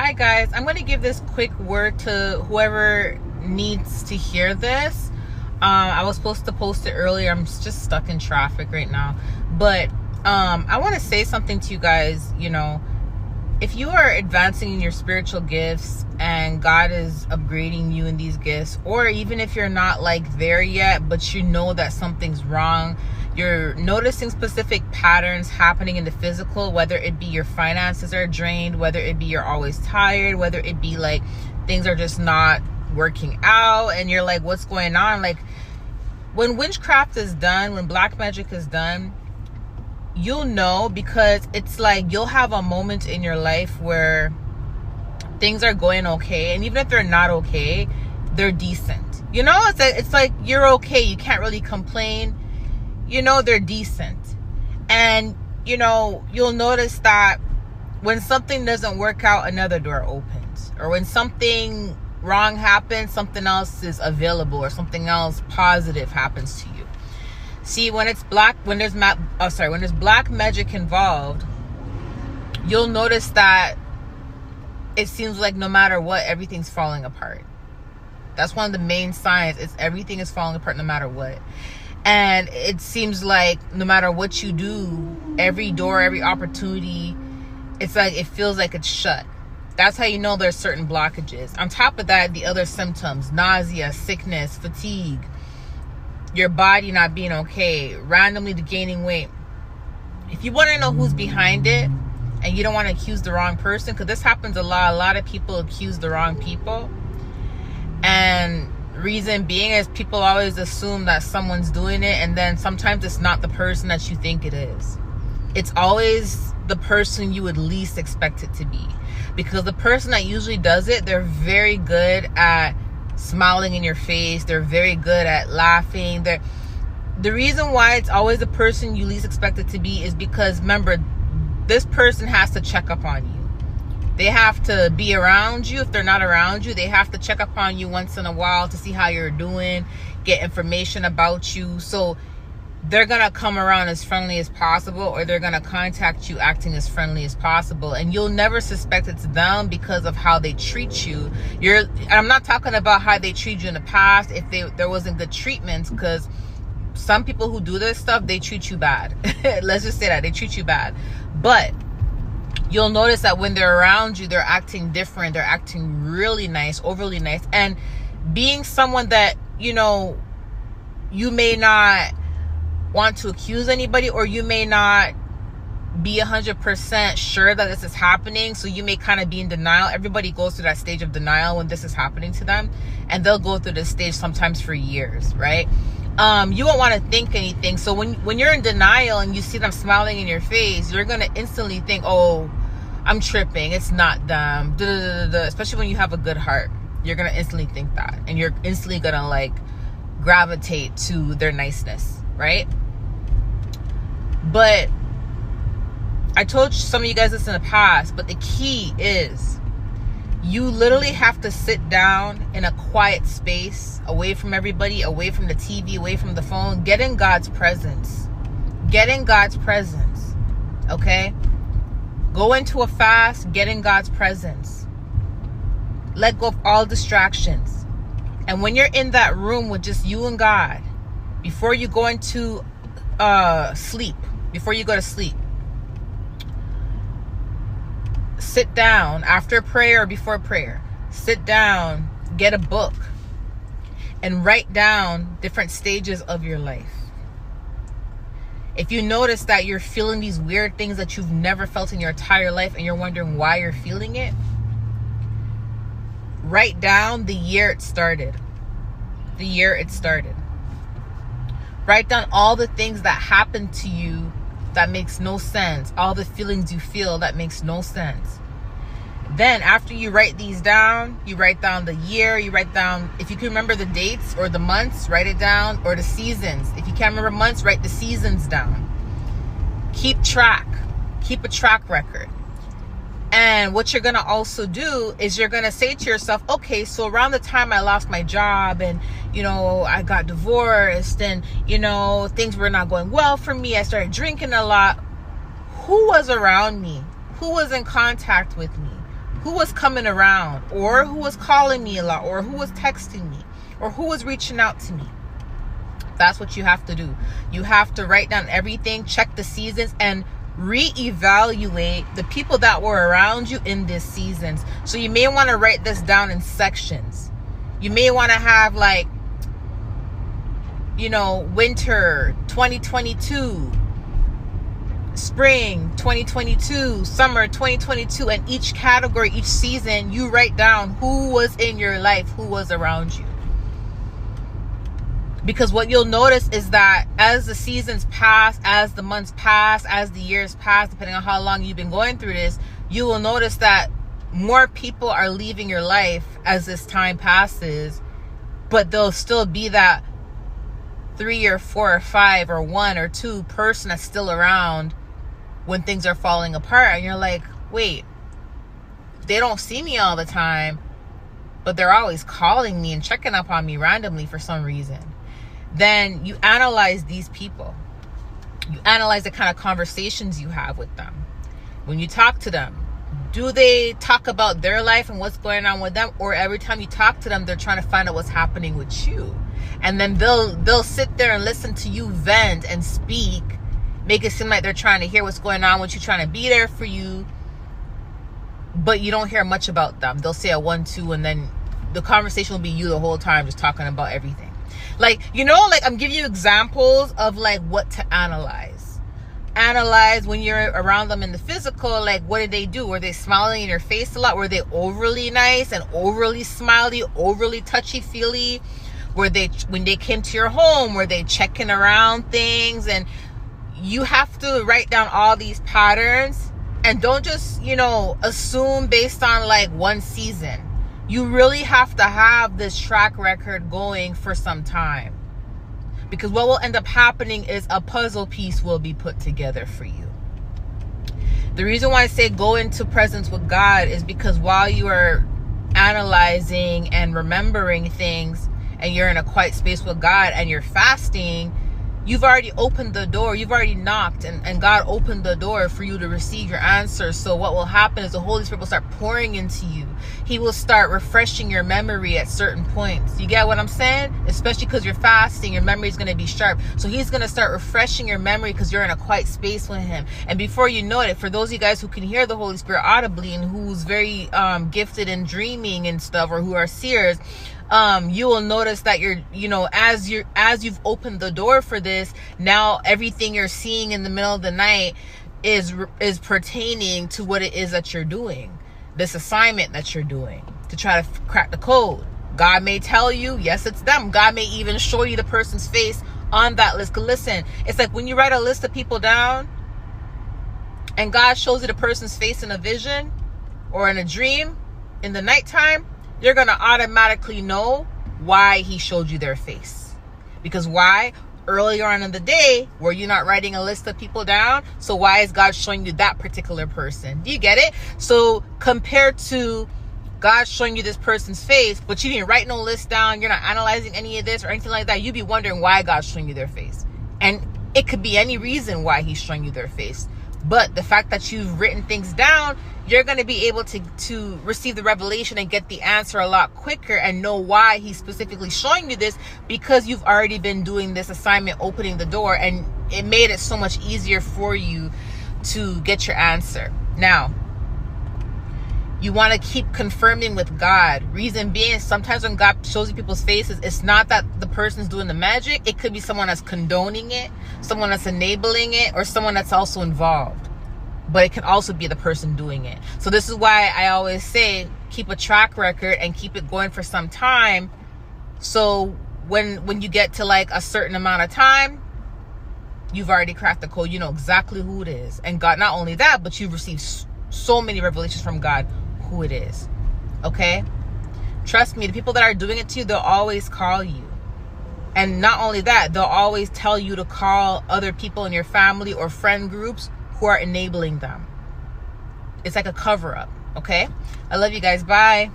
Hi guys, I'm going to give this quick word to whoever needs to hear this. I was supposed to post it earlier. I'm just stuck in traffic right now. But I want to say something to you guys. You know, if you are advancing in your spiritual gifts and God is upgrading you in these gifts, or even if you're not like there yet, but you know that something's wrong, you're noticing specific patterns happening in the physical, whether it be your finances are drained, whether it be you're always tired, whether it be like things are just not working out and you're like, what's going on? Like when witchcraft is done, when black magic is done, you'll know, because it's like you'll have a moment in your life where things are going okay, and even if they're not okay, they're decent. You know, it's like you're okay, you can't really complain. You know, they're decent. And you know, you'll notice that when something doesn't work out, another door opens, or when something wrong happens, something else is available, or something else positive happens to you. See, when it's when there's black magic involved, you'll notice that it seems like no matter what, everything's falling apart. That's one of the main signs. Everything is falling apart no matter what. And it seems like no matter what you do, every door, every opportunity, it's like it feels like it's shut. That's how you know there's certain blockages. On top of that, the other symptoms: nausea, sickness, fatigue, your body not being okay, randomly gaining weight. If you want to know who's behind it, and you don't want to accuse the wrong person, because this happens a lot of people accuse the wrong people. And reason being is people always assume that someone's doing it, and then sometimes it's not the person that you think it is. It's always the person you would least expect it to be, because the person that usually does it, they're very good at smiling in your face, they're very good at laughing. The reason why it's always the person you least expect it to be is because, remember, this person has to check up on you. They have to be around you. If they're not around you, they have to check up on you once in a while to see how you're doing, get information about you. So they're going to come around as friendly as possible, or they're going to contact you acting as friendly as possible. And you'll never suspect it's them because of how they treat you. I'm not talking about how they treat you in the past, if there wasn't good treatments, because some people who do this stuff, they treat you bad. Let's just say that. They treat you bad. But you'll notice that when they're around you, they're acting different. They're acting really nice, overly nice. And being someone that, you know, you may not want to accuse anybody, or you may not be 100% sure that this is happening, so you may kind of be in denial. Everybody goes through that stage of denial when this is happening to them, and they'll go through this stage sometimes for years, right? You won't want to think anything. So when you're in denial and you see them smiling in your face, you're going to instantly think, oh, I'm tripping, it's not them, especially when you have a good heart. You're going to instantly think that, and you're instantly going to like gravitate to their niceness, right? But I told some of you guys this in the past, but the key is you literally have to sit down in a quiet space, away from everybody, away from the TV, away from the phone. Get in God's presence. Get in God's presence. Okay? Go into a fast. Get in God's presence. Let go of all distractions. And when you're in that room with just you and God, before you go into sleep, before you go to sleep, sit down after prayer or before prayer. Sit down, get a book, and write down different stages of your life. If you notice that you're feeling these weird things that you've never felt in your entire life, and you're wondering why you're feeling it, write down the year it started. The year it started. Write down all the things that happened to you that makes no sense. All the feelings you feel that makes no sense. Then after you write these down, you write down the year, you write down, if you can remember the dates or the months, write it down, or the seasons. If you can't remember months, write the seasons down. Keep track. Keep a track record. And what you're going to also do is you're going to say to yourself, okay, so around the time I lost my job and, you know, I got divorced and, you know, things were not going well for me, I started drinking a lot. Who was around me? Who was in contact with me? who was coming around, or who was calling me a lot, or who was texting me, or who was reaching out to me. That's what you have to do. You have to write down everything, check the seasons, and reevaluate the people that were around you in these seasons. So you may want to write this down in sections. You may want to have, like, you know, winter 2022, spring 2022, summer 2022, and each category, each season, you write down who was in your life, who was around you. Because what you'll notice is that as the seasons pass, as the months pass, as the years pass, depending on how long you've been going through this, you will notice that more people are leaving your life as this time passes, but there'll still be that 3 or 4 or 5 or 1 or 2 person that's still around when things are falling apart. And you're like, wait, they don't see me all the time, but they're always calling me and checking up on me randomly for some reason. Then you analyze these people. You analyze the kind of conversations you have with them. When you talk to them, do they talk about their life and what's going on with them? Or every time you talk to them, they're trying to find out what's happening with you. And then they'll sit there and listen to you vent and speak, make it seem like they're trying to hear what's going on with you, trying to be there for you, but you don't hear much about them. They'll say a 1-2, and then the conversation will be you the whole time, just talking about everything. Like, you know, like, I'm giving you examples of, like, what to analyze. Analyze when you're around them in the physical. Like, what did they do? Were they smiling in your face a lot? Were they overly nice and overly smiley, overly touchy-feely? Were they, when they came to your home, were they checking around things? And you have to write down all these patterns, and don't just, you know, assume based on, like, one season. You really have to have this track record going for some time, because what will end up happening is a puzzle piece will be put together for you. The reason why I say go into presence with God is because while you are analyzing and remembering things, and you're in a quiet space with God and you're fasting, you've already opened the door. You've already knocked, and God opened the door for you to receive your answers. So what will happen is the Holy Spirit will start pouring into you. He will start refreshing your memory at certain points. You get what I'm saying? Especially because you're fasting, your memory is going to be sharp. So he's going to start refreshing your memory because you're in a quiet space with him. And before you know it, for those of you guys who can hear the Holy Spirit audibly and who's very gifted in dreaming and stuff, or who are seers, you will notice that you're, you know, as you've opened the door for this, now everything you're seeing in the middle of the night is pertaining to what it is that you're doing, this assignment that you're doing to try to crack the code. God may tell you, yes, it's them. God may even show you the person's face on that list. 'Cause listen, it's like when you write a list of people down and God shows you the person's face in a vision or in a dream in the nighttime, you're going to automatically know why he showed you their face. Because why? Earlier on in the day, were you not writing a list of people down? So why is God showing you that particular person? Do you get it? So compared to God showing you this person's face, but you didn't write no list down, you're not analyzing any of this or anything like that, you'd be wondering why God's showing you their face. And it could be any reason why he's showing you their face. But the fact that you've written things down, you're going to be able to receive the revelation and get the answer a lot quicker and know why he's specifically showing you this, because you've already been doing this assignment, opening the door, and it made it so much easier for you to get your answer. Now, you want to keep confirming with God. Reason being, sometimes when God shows you people's faces, it's not that the person's doing the magic. It could be someone that's condoning it, someone that's enabling it, or someone that's also involved. But it can also be the person doing it. So this is why I always say keep a track record and keep it going for some time. So when you get to like a certain amount of time, you've already cracked the code. You know exactly who it is. And God, not only that, but you've received so many revelations from God who it is. Okay? Trust me, the people that are doing it to you, they'll always call you. And not only that, they'll always tell you to call other people in your family or friend groups who are enabling them. It's like a cover-up. Okay? I love you guys. Bye.